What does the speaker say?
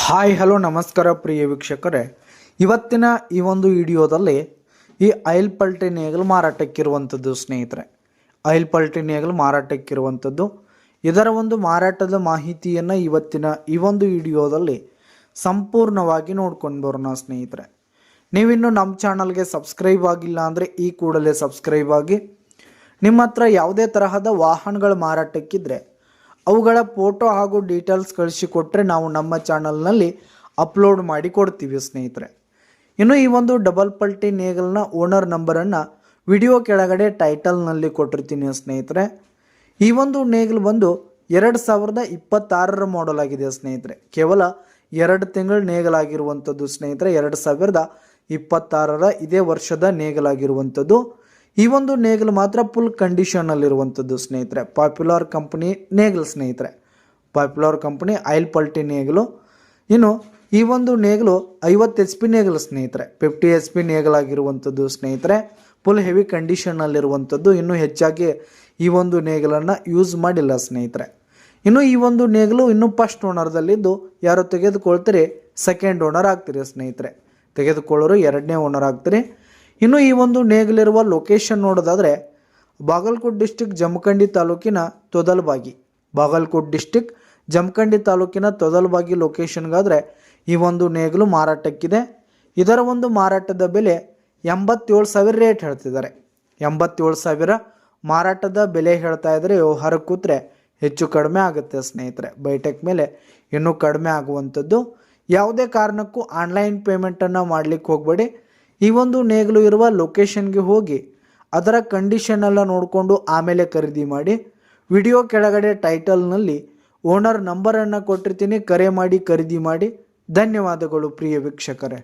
Hi hello ನಮಸ್ಕಾರ ಪ್ರಿಯ ವೀಕ್ಷಕರೇ, ಇವತ್ತಿನ ಈ ಒಂದು ವಿಡಿಯೋದಲ್ಲಿ ಈ ಆಯಿಲ್ ಪಲ್ಟಿ ನೇಗಿಲು ಮಾರಾಟಕ್ಕಿರುವಂಥದ್ದು ಸ್ನೇಹಿತರೆ. ಆಯಿಲ್ ಪಲ್ಟಿ ನೇಗಿಲು ಮಾರಾಟಕ್ಕಿರುವಂಥದ್ದು, ಇದರ ಒಂದು ಮಾರಾಟದ ಮಾಹಿತಿಯನ್ನು ಇವತ್ತಿನ ಈ ಒಂದು ವಿಡಿಯೋದಲ್ಲಿ ಸಂಪೂರ್ಣವಾಗಿ ನೋಡ್ಕೊಂಡು ಬರೋಣ ಸ್ನೇಹಿತರೆ. ನೀವಿನ್ನು ನಮ್ಮ ಚಾನಲ್ಗೆ ಸಬ್ಸ್ಕ್ರೈಬ್ ಆಗಿಲ್ಲ ಅಂದರೆ ಈ ಕೂಡಲೇ ಸಬ್ಸ್ಕ್ರೈಬ್ ಆಗಿ. ನಿಮ್ಮ ಹತ್ರ ಯಾವುದೇ ತರಹದ ವಾಹನಗಳ ಮಾರಾಟಕ್ಕಿದ್ರೆ ಅವುಗಳ ಫೋಟೋ ಹಾಗೂ ಡೀಟೇಲ್ಸ್ ಕಳಿಸಿಕೊಟ್ರೆ ನಾವು ನಮ್ಮ ಚಾನಲ್ನಲ್ಲಿ ಅಪ್ಲೋಡ್ ಮಾಡಿ ಕೊಡ್ತೀವಿ ಸ್ನೇಹಿತರೆ. ಇನ್ನು ಈ ಒಂದು ಡಬಲ್ ಪಲ್ಟಿ ನೇಗಲ್ನ ಓನರ್ ನಂಬರನ್ನು ವಿಡಿಯೋ ಕೆಳಗಡೆ ಟೈಟಲ್ನಲ್ಲಿ ಕೊಟ್ಟಿರ್ತೀನಿ ಸ್ನೇಹಿತರೆ. ಈ ಒಂದು ನೇಗಲು ಬಂದು 2026 ಮಾಡೆಲ್ ಆಗಿದೆ ಸ್ನೇಹಿತರೆ. ಕೇವಲ 2 ತಿಂಗಳ ನೇಗಲಾಗಿರುವಂಥದ್ದು ಸ್ನೇಹಿತರೆ. 2026 ಇದೇ ವರ್ಷದ ನೇಗಲಾಗಿರುವಂಥದ್ದು. ಈ ಒಂದು ನೇಗಲು ಮಾತ್ರ ಫುಲ್ ಕಂಡೀಷನಲ್ಲಿರುವಂಥದ್ದು ಸ್ನೇಹಿತರೆ. ಪಾಪ್ಯುಲರ್ ಕಂಪನಿ ನೇಗಲು ಸ್ನೇಹಿತರೆ, ಪಾಪ್ಯುಲರ್ ಕಂಪನಿ ಆಯಿಲ್ ಪಲ್ಟಿ ನೇಗಲು. ಇನ್ನು ಈ ಒಂದು ನೇಗಲು 50 HP ನೇಗಲು ಸ್ನೇಹಿತರೆ, 50 HP ನೇಗಲಾಗಿರುವಂಥದ್ದು ಸ್ನೇಹಿತರೆ. ಫುಲ್ ಹೆವಿ ಕಂಡೀಷನ್ನಲ್ಲಿರುವಂಥದ್ದು. ಇನ್ನೂ ಹೆಚ್ಚಾಗಿ ಈ ಒಂದು ನೇಗಲನ್ನು ಯೂಸ್ ಮಾಡಿಲ್ಲ ಸ್ನೇಹಿತರೆ. ಇನ್ನು ಈ ಒಂದು ನೇಗಲು ಇನ್ನೂ ಫಸ್ಟ್ ಓನರ್ದಲ್ಲಿದ್ದು, ಯಾರು ತೆಗೆದುಕೊಳ್ತೀರಿ ಸೆಕೆಂಡ್ ಓನರ್ ಆಗ್ತೀರಿ ಸ್ನೇಹಿತರೆ. ತೆಗೆದುಕೊಳ್ಳೋರು 2ನೇ ಓನರ್ ಆಗ್ತೀರಿ. ಇನ್ನು ಈ ಒಂದು ನೇಗಲಿರುವ ಲೊಕೇಶನ್ ನೋಡೋದಾದರೆ ಬಾಗಲಕೋಟೆ ಡಿಸ್ಟಿಕ್ ಜಮಖಂಡಿ ತಾಲೂಕಿನ ತೊದಲಬಾಗಿ, ಬಾಗಲಕೋಟೆ ಡಿಸ್ಟಿಕ್ ಜಮಖಂಡಿ ತಾಲೂಕಿನ ತೊದಲಬಾಗಿ ಲೊಕೇಶನ್ಗಾದರೆ ಈ ಒಂದು ನೇಗಲು ಮಾರಾಟಕ್ಕಿದೆ. ಇದರ ಒಂದು ಮಾರಾಟದ ಬೆಲೆ 87,000 ರೇಟ್ ಹೇಳ್ತಿದ್ದಾರೆ. 87,000 ಮಾರಾಟದ ಬೆಲೆ ಹೇಳ್ತಾ ಇದ್ದಾರೆ. ವ್ಯವಹಾರ ಕೂತ್ರೆ ಹೆಚ್ಚು ಕಡಿಮೆ ಆಗುತ್ತೆ ಸ್ನೇಹಿತರೆ. ಬೈಟೆಕ್ ಮೇಲೆ ಇನ್ನೂ ಕಡಿಮೆ ಆಗುವಂಥದ್ದು. ಯಾವುದೇ ಕಾರಣಕ್ಕೂ ಆನ್ಲೈನ್ ಪೇಮೆಂಟನ್ನು ಮಾಡಲಿಕ್ಕೆ ಹೋಗಬೇಡಿ. ಈ ಒಂದು ನೇಗಲು ಇರುವ ಲೊಕೇಶನ್ಗೆ ಹೋಗಿ ಅದರ ಕಂಡೀಷನ್ ನೋಡಿಕೊಂಡು ಆಮೇಲೆ ಖರೀದಿ ಮಾಡಿ. ವಿಡಿಯೋ ಕೆಳಗಡೆ ಟೈಟಲ್ನಲ್ಲಿ ಓನರ್ ನಂಬರನ್ನು ಕೊಟ್ಟಿರ್ತೀನಿ, ಕರೆ ಮಾಡಿ ಖರೀದಿ ಮಾಡಿ. ಧನ್ಯವಾದಗಳು ಪ್ರಿಯ ವೀಕ್ಷಕರೇ.